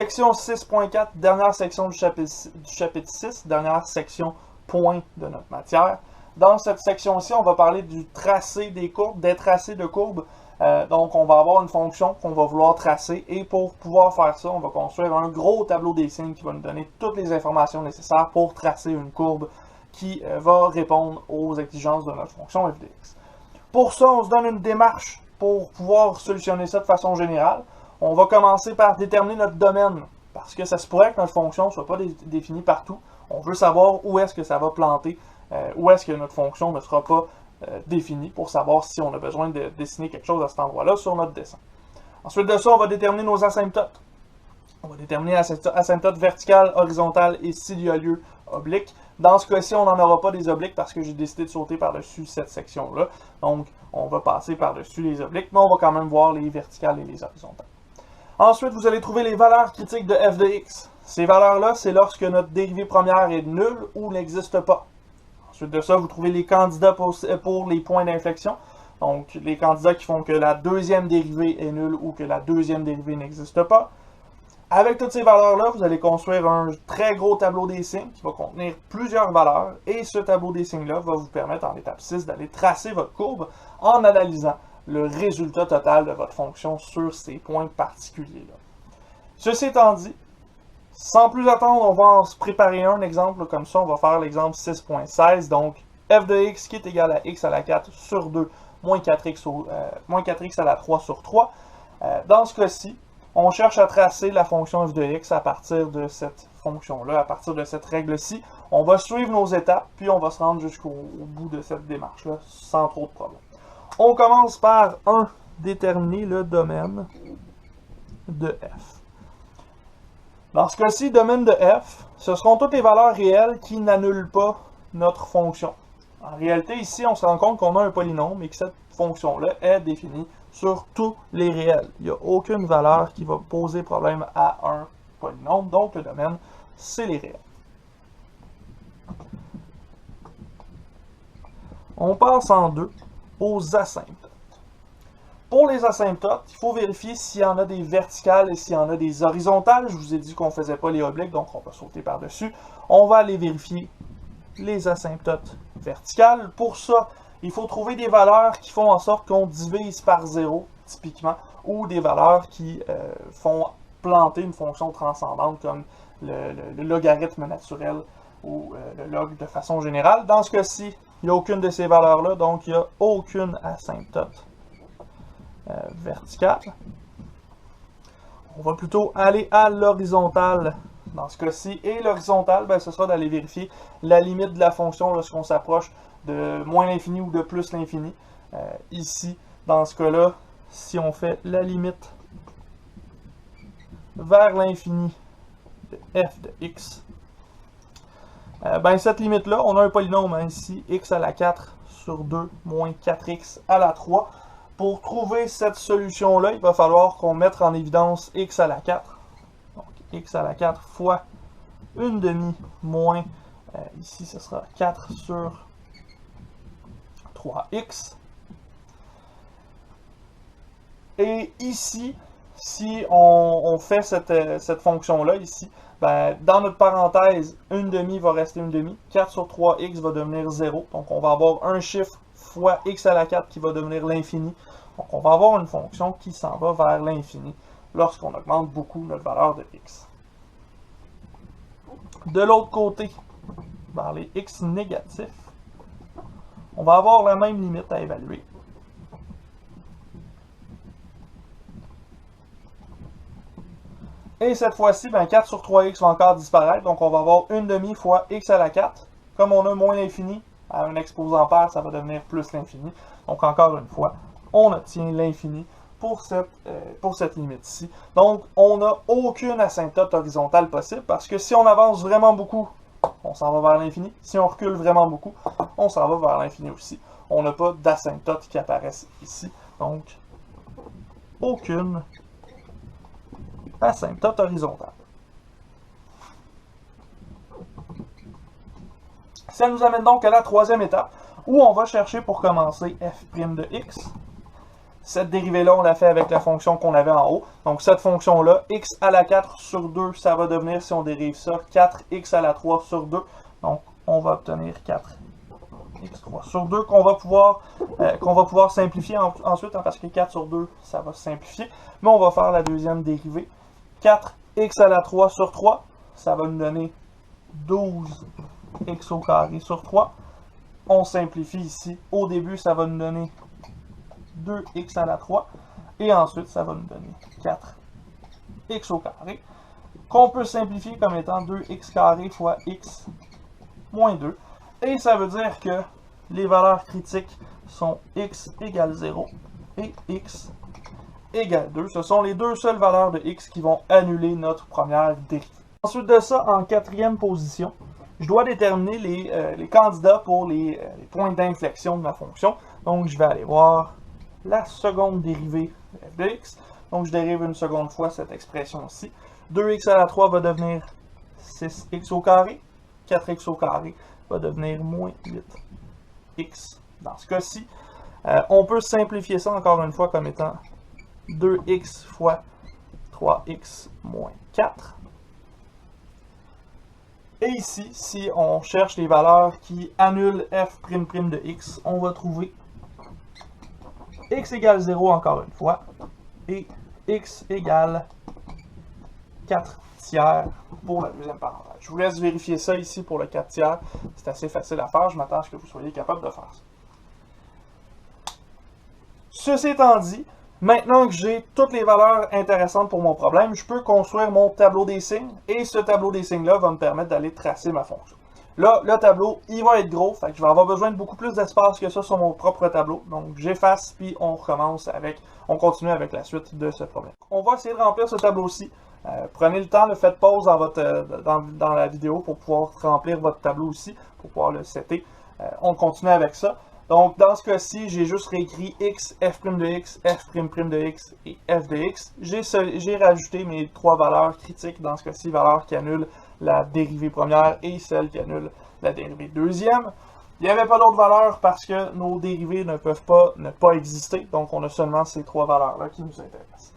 Section 6.4, dernière section du chapitre 6, dernière section point de notre matière. Dans cette section-ci, on va parler du tracé des courbes, des tracés de courbes. Donc, on va avoir une fonction qu'on va vouloir tracer et pour pouvoir faire ça, on va construire un gros tableau des signes qui va nous donner toutes les informations nécessaires pour tracer une courbe qui va répondre aux exigences de notre fonction f de x. Pour ça, on se donne une démarche pour pouvoir solutionner ça de façon générale. On va commencer par déterminer notre domaine, parce que ça se pourrait que notre fonction ne soit pas définie partout. On veut savoir où est-ce que ça va planter, où est-ce que notre fonction ne sera pas définie, pour savoir si on a besoin de dessiner quelque chose à cet endroit-là sur notre dessin. Ensuite de ça, on va déterminer nos asymptotes. On va déterminer asymptote verticale, horizontale et s'il y a lieu, oblique. Dans ce cas-ci, on n'en aura pas des obliques parce que j'ai décidé de sauter par-dessus cette section-là. Donc, on va passer par-dessus les obliques, mais on va quand même voir les verticales et les horizontales. Ensuite, vous allez trouver les valeurs critiques de f de x. Ces valeurs-là, c'est lorsque notre dérivée première est nulle ou n'existe pas. Ensuite de ça, vous trouvez les candidats pour les points d'inflexion. Donc, les candidats qui font que la deuxième dérivée est nulle ou que la deuxième dérivée n'existe pas. Avec toutes ces valeurs-là, vous allez construire un très gros tableau des signes qui va contenir plusieurs valeurs. Et ce tableau des signes-là va vous permettre, en étape 6, d'aller tracer votre courbe en analysant le résultat total de votre fonction sur ces points particuliers-là. Ceci étant dit, sans plus attendre, on va en se préparer un exemple. Comme ça, on va faire l'exemple 6.16. Donc, f de x qui est égal à x à la 4 sur 2 moins 4x à la 3 sur 3. Dans ce cas-ci, on cherche à tracer la fonction f de x à partir de cette fonction-là, à partir de cette règle-ci. On va suivre nos étapes, puis on va se rendre jusqu'au bout de cette démarche-là sans trop de problèmes. On commence par déterminer le domaine de f. Dans ce cas-ci, domaine de f, ce seront toutes les valeurs réelles qui n'annulent pas notre fonction. En réalité, ici, on se rend compte qu'on a un polynôme et que cette fonction-là est définie sur tous les réels. Il n'y a aucune valeur qui va poser problème à un polynôme, donc le domaine, c'est les réels. On passe en deux aux asymptotes. Pour les asymptotes, il faut vérifier s'il y en a des verticales et s'il y en a des horizontales. Je vous ai dit qu'on ne faisait pas les obliques, donc on va sauter par-dessus. On va aller vérifier les asymptotes verticales. Pour ça, il faut trouver des valeurs qui font en sorte qu'on divise par 0, typiquement, ou des valeurs qui font planter une fonction transcendante comme le logarithme naturel ou le log de façon générale. Dans ce cas-ci, il n'y a aucune de ces valeurs-là, donc il n'y a aucune asymptote verticale. On va plutôt aller à l'horizontale dans ce cas-ci. Et l'horizontale, ce sera d'aller vérifier la limite de la fonction lorsqu'on s'approche de moins l'infini ou de plus l'infini. Ici, dans ce cas-là, si on fait la limite vers l'infini de f de x, cette limite-là, on a un polynôme ici, x à la 4 sur 2 moins 4x à la 3. Pour trouver cette solution-là, il va falloir qu'on mette en évidence x à la 4. Donc, x à la 4 fois 1/2 moins, ici ce sera 4 sur 3x. Et ici, si on fait cette fonction-là, ici, dans notre parenthèse, 1/2 va rester 1/2, 4 sur 3x va devenir 0. Donc on va avoir un chiffre fois x à la 4 qui va devenir l'infini. Donc on va avoir une fonction qui s'en va vers l'infini lorsqu'on augmente beaucoup notre valeur de x. De l'autre côté, dans les x négatifs, on va avoir la même limite à évaluer. Et cette fois-ci, 4 sur 3x va encore disparaître, donc on va avoir 1/2 fois x à la 4. Comme on a moins l'infini, à un exposant pair, ça va devenir plus l'infini. Donc encore une fois, on obtient l'infini pour cette limite-ci. Donc on n'a aucune asymptote horizontale possible, parce que si on avance vraiment beaucoup, on s'en va vers l'infini. Si on recule vraiment beaucoup, on s'en va vers l'infini aussi. On n'a pas d'asymptotes qui apparaissent ici, donc aucune asymptote horizontale. Ça nous amène donc à la troisième étape, où on va chercher pour commencer f' de x. Cette dérivée-là, on l'a fait avec la fonction qu'on avait en haut. Donc cette fonction-là, x à la 4 sur 2, ça va devenir, si on dérive ça, 4x à la 3 sur 2. Donc on va obtenir 4x3 sur 2 qu'on va pouvoir simplifier ensuite, hein, parce que 4 sur 2, ça va se simplifier. Mais on va faire la deuxième dérivée. 4x à la 3 sur 3, ça va nous donner 12x au carré sur 3. On simplifie ici. Au début, ça va nous donner 2x à la 3. Et ensuite, ça va nous donner 4x au carré, qu'on peut simplifier comme étant 2x carré fois x moins 2. Et ça veut dire que les valeurs critiques sont x égale 0 et x égale 2. Ce sont les deux seules valeurs de x qui vont annuler notre première dérivée. Ensuite de ça, en quatrième position, je dois déterminer les candidats pour les points d'inflexion de ma fonction. Donc, je vais aller voir la seconde dérivée de f de x. Donc, je dérive une seconde fois cette expression-ci. 2x à la 3 va devenir 6x au carré. 4x au carré va devenir moins 8x. Dans ce cas-ci, on peut simplifier ça encore une fois comme étant 2x fois 3x moins 4. Et ici, si on cherche les valeurs qui annulent f'' de x, on va trouver x égale 0 encore une fois, et x égale 4 tiers pour la deuxième parenthèse. Je vous laisse vérifier ça ici pour le 4 tiers. C'est assez facile à faire. Je m'attends à ce que vous soyez capable de faire ça. Ceci étant dit, maintenant que j'ai toutes les valeurs intéressantes pour mon problème, je peux construire mon tableau des signes. Et ce tableau des signes-là va me permettre d'aller tracer ma fonction. Là, le tableau, il va être gros, fait que je vais avoir besoin de beaucoup plus d'espace que ça sur mon propre tableau. Donc, j'efface, puis on continue avec la suite de ce problème. On va essayer de remplir ce tableau-ci. Prenez le temps, faites pause dans la vidéo pour pouvoir remplir votre tableau aussi, pour pouvoir le setter. On continue avec ça. Donc, dans ce cas-ci, j'ai juste réécrit x, f' de x, f' de x et f de x. J'ai rajouté mes trois valeurs critiques, dans ce cas-ci, valeurs qui annulent la dérivée première et celle qui annule la dérivée deuxième. Il n'y avait pas d'autres valeurs parce que nos dérivées ne peuvent pas ne pas exister. Donc, on a seulement ces trois valeurs-là qui nous intéressent.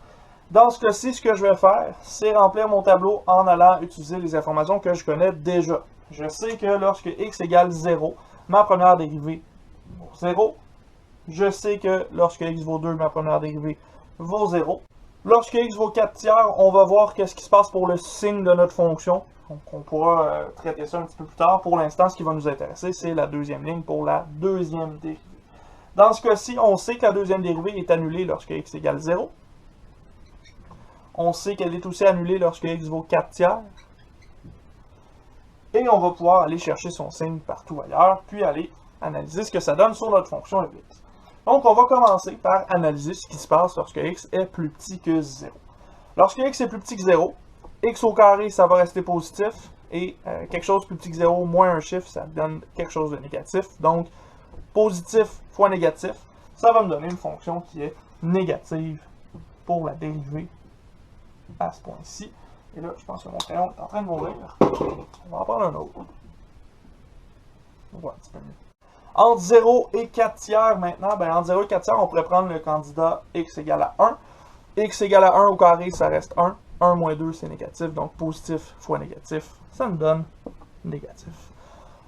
Dans ce cas-ci, ce que je vais faire, c'est remplir mon tableau en allant utiliser les informations que je connais déjà. Je sais que lorsque x égale 0, ma première dérivée vaut 0. Je sais que lorsque x vaut 2, ma première dérivée vaut 0. Lorsque x vaut 4 tiers, on va voir qu'est-ce qui se passe pour le signe de notre fonction. Donc, on pourra traiter ça un petit peu plus tard. Pour l'instant, ce qui va nous intéresser, c'est la deuxième ligne pour la deuxième dérivée. Dans ce cas-ci, on sait que la deuxième dérivée est annulée lorsque x égale 0. On sait qu'elle est aussi annulée lorsque x vaut 4 tiers. Et on va pouvoir aller chercher son signe partout ailleurs, puis aller analyser ce que ça donne sur notre fonction f de x. Donc, on va commencer par analyser ce qui se passe lorsque x est plus petit que 0. Lorsque x est plus petit que 0, x au carré, ça va rester positif, et quelque chose plus petit que 0 moins un chiffre, ça donne quelque chose de négatif. Donc, positif fois négatif, ça va me donner une fonction qui est négative pour la dérivée à ce point-ci. Et là, je pense que mon crayon est en train de mourir. On va en prendre un autre. On voit un petit peu mieux. Entre 0 et 4 tiers maintenant, entre 0 et 4 tiers, on pourrait prendre le candidat x égale à 1. X égale à 1 au carré, ça reste 1. 1 moins 2, c'est négatif. Donc, positif fois négatif, ça nous donne négatif.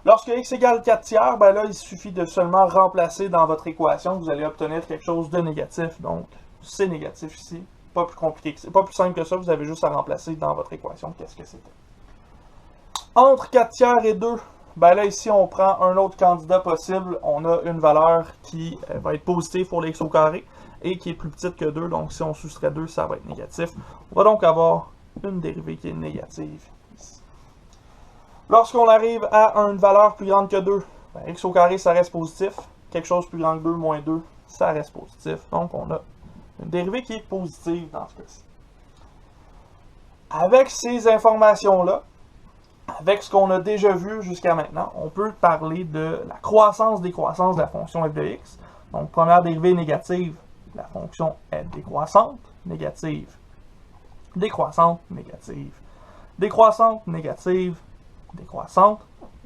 Lorsque x égale 4 tiers, là, il suffit de seulement remplacer dans votre équation. Vous allez obtenir quelque chose de négatif. Donc, c'est négatif ici. Pas plus compliqué que ça. Pas plus simple que ça. Vous avez juste à remplacer dans votre équation qu'est-ce que c'était. Entre 4 tiers et 2, là, ici, on prend un autre candidat possible. On a une valeur qui va être positive pour x au carré et qui est plus petite que 2. Donc, si on soustrait 2, ça va être négatif. On va donc avoir une dérivée qui est négative ici. Lorsqu'on arrive à une valeur plus grande que 2, x au carré, ça reste positif. Quelque chose plus grand que 2, moins 2, ça reste positif. Donc, on a une dérivée qui est positive dans ce cas-ci. Avec ces informations-là, avec ce qu'on a déjà vu jusqu'à maintenant, on peut parler de la croissance-décroissance de la fonction f de x. Donc, première dérivée négative, la fonction est décroissante, négative, décroissante, négative, décroissante, négative, décroissante,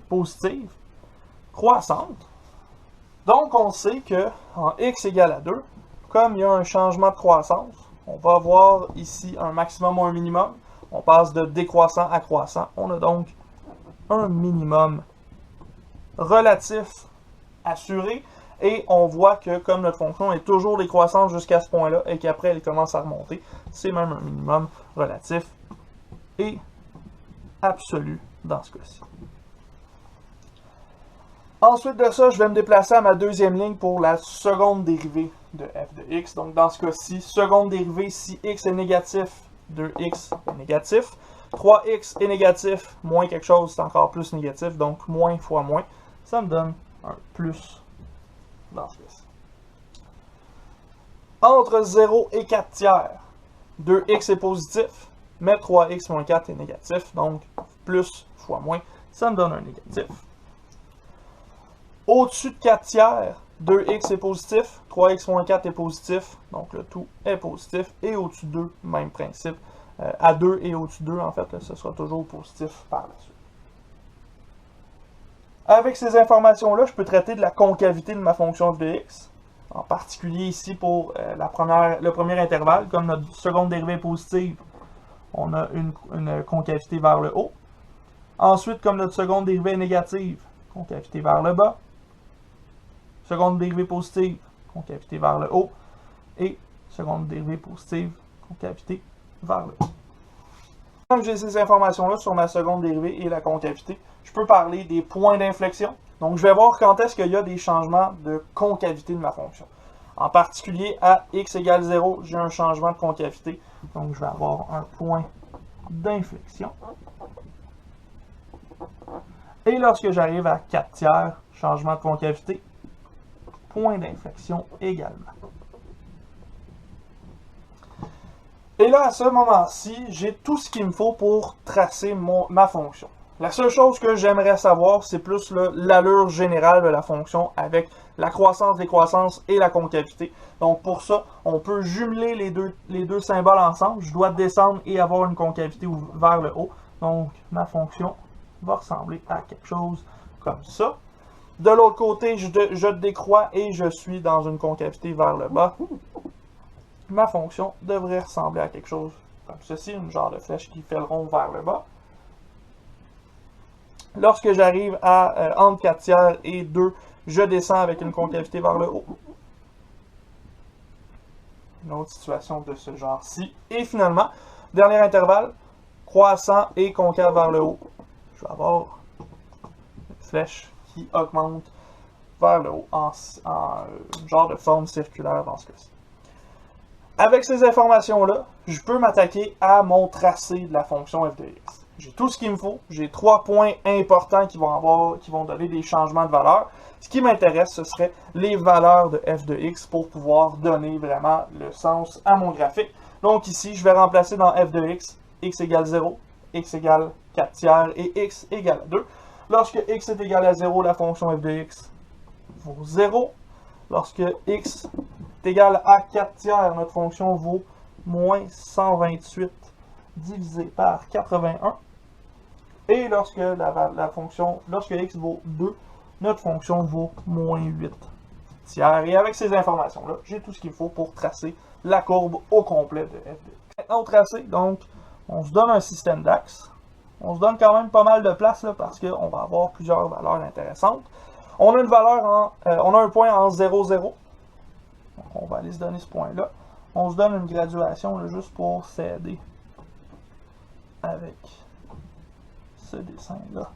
positive, croissante. Donc, on sait que en x égale à 2, comme il y a un changement de croissance, on va avoir ici un maximum ou un minimum. On passe de décroissant à croissant. On a donc un minimum relatif assuré. Et on voit que comme notre fonction est toujours décroissante jusqu'à ce point-là et qu'après elle commence à remonter, c'est même un minimum relatif et absolu dans ce cas-ci. Ensuite de ça, je vais me déplacer à ma deuxième ligne pour la seconde dérivée de f de x. Donc dans ce cas-ci, seconde dérivée, si x est négatif, 2x est négatif. 3x est négatif, moins quelque chose, c'est encore plus négatif. Donc moins fois moins, ça me donne un plus dans ce cas-ci. Entre 0 et 4 tiers, 2x est positif, mais 3x moins 4 est négatif. Donc plus fois moins, ça me donne un négatif. Au-dessus de 4 tiers, 2x est positif, 3x moins 4 est positif, donc le tout est positif. Et au-dessus de 2, même principe. À 2 et au-dessus de 2, en fait, là, ce sera toujours positif par la suite. Avec ces informations-là, je peux traiter de la concavité de ma fonction f de x. En particulier ici pour le premier intervalle, comme notre seconde dérivée est positive, on a une concavité vers le haut. Ensuite, comme notre seconde dérivée est négative, concavité vers le bas. Seconde dérivée positive, concavité vers le haut. Et seconde dérivée positive, concavité vers le haut. Comme j'ai ces informations-là sur ma seconde dérivée et la concavité, je peux parler des points d'inflexion. Donc, je vais voir quand est-ce qu'il y a des changements de concavité de ma fonction. En particulier, à x égale 0, j'ai un changement de concavité. Donc, je vais avoir un point d'inflexion. Et lorsque j'arrive à 4 tiers, changement de concavité, point d'inflexion également. Et là, à ce moment-ci, j'ai tout ce qu'il me faut pour tracer ma fonction. La seule chose que j'aimerais savoir, c'est plus l'allure générale de la fonction avec la croissance, décroissance et la concavité. Donc pour ça, on peut jumeler les deux symboles ensemble. Je dois descendre et avoir une concavité vers le haut. Donc ma fonction va ressembler à quelque chose comme ça. De l'autre côté, je décroît et je suis dans une concavité vers le bas. Ma fonction devrait ressembler à quelque chose comme ceci, une genre de flèche qui fait le rond vers le bas. Lorsque j'arrive à entre 4 tiers et 2, je descends avec une concavité vers le haut. Une autre situation de ce genre-ci. Et finalement, dernier intervalle, croissant et concave vers le haut. Je vais avoir une flèche qui augmente vers le haut en genre de forme circulaire dans ce cas-ci. Avec ces informations-là, je peux m'attaquer à mon tracé de la fonction f de x. J'ai tout ce qu'il me faut. J'ai 3 points importants qui vont donner des changements de valeur. Ce qui m'intéresse, ce serait les valeurs de f de x pour pouvoir donner vraiment le sens à mon graphique. Donc ici, je vais remplacer dans f de x égale 0, x égale 4 tiers et x égale 2. Lorsque x est égal à 0, la fonction f de x vaut 0. Lorsque x est égal à 4 tiers, notre fonction vaut moins 128 divisé par 81. Et lorsque lorsque x vaut 2, notre fonction vaut moins 8 tiers. Et avec ces informations-là, j'ai tout ce qu'il faut pour tracer la courbe au complet de f de x. Maintenant, au tracé, donc, on se donne un système d'axes. On se donne quand même pas mal de place là, parce qu'on va avoir plusieurs valeurs intéressantes. On a une valeur on a un point en 0, 0. Donc, on va aller se donner ce point-là. On se donne une graduation là, juste pour s'aider avec ce dessin-là.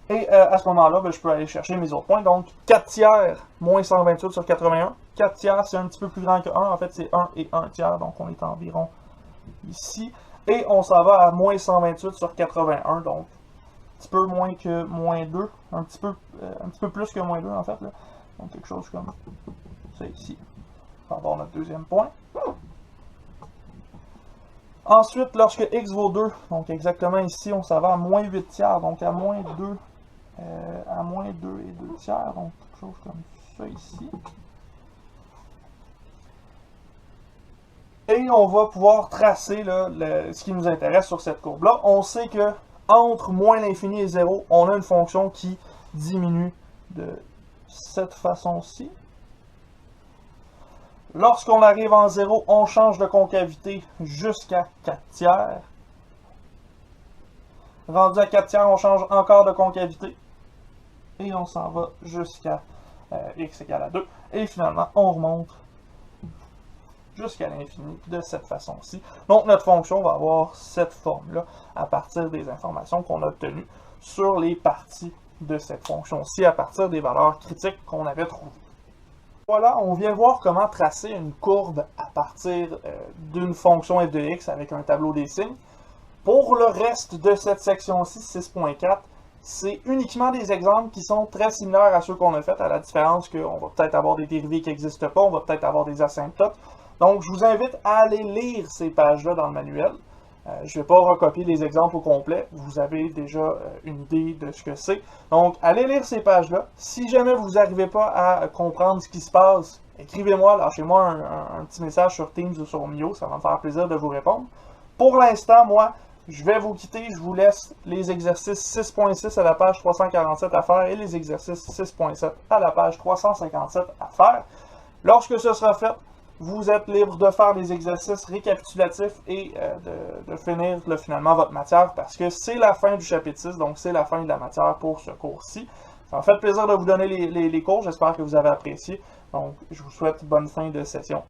Et à ce moment-là, je peux aller chercher mes autres points. Donc, 4 tiers, moins 128 sur 81. 4 tiers, c'est un petit peu plus grand que 1. En fait, c'est 1 et 1 tiers. Donc, on est environ ici. Et on s'en va à moins 128 sur 81. Donc, un petit peu moins que moins 2. Un petit peu plus que moins 2, en fait. Là. Donc, quelque chose comme ça ici. On va avoir notre deuxième point. Ensuite, lorsque x vaut 2, donc exactement ici, on s'en va à moins 8 tiers. Donc, à moins 2 et 2 tiers. Donc, quelque chose comme ça ici. Et on va pouvoir tracer là, ce qui nous intéresse sur cette courbe-là. On sait que entre moins l'infini et 0, on a une fonction qui diminue cette façon-ci. Lorsqu'on arrive en 0, on change de concavité jusqu'à 4 tiers. Rendu à 4 tiers, on change encore de concavité. Et on s'en va jusqu'à x égale à 2. Et finalement, on remonte jusqu'à l'infini de cette façon-ci. Donc, notre fonction va avoir cette forme-là à partir des informations qu'on a obtenues sur les parties de cette fonction-ci, à partir des valeurs critiques qu'on avait trouvées. Voilà, on vient voir comment tracer une courbe à partir d'une fonction f de x avec un tableau des signes. Pour le reste de cette section-ci, 6.4, c'est uniquement des exemples qui sont très similaires à ceux qu'on a fait, à la différence qu'on va peut-être avoir des dérivés qui n'existent pas, on va peut-être avoir des asymptotes. Donc, je vous invite à aller lire ces pages-là dans le manuel. Je ne vais pas recopier les exemples au complet, vous avez déjà une idée de ce que c'est. Donc, allez lire ces pages-là. Si jamais vous n'arrivez pas à comprendre ce qui se passe, écrivez-moi, lâchez-moi un petit message sur Teams ou sur Mio, ça va me faire plaisir de vous répondre. Pour l'instant, moi, je vais vous quitter, je vous laisse les exercices 6.6 à la page 347 à faire et les exercices 6.7 à la page 357 à faire. Lorsque ce sera fait, vous êtes libre de faire les exercices récapitulatifs et de finir finalement votre matière parce que c'est la fin du chapitre 6, donc c'est la fin de la matière pour ce cours-ci. Ça m'a fait plaisir de vous donner les cours, j'espère que vous avez apprécié. Donc, je vous souhaite bonne fin de session.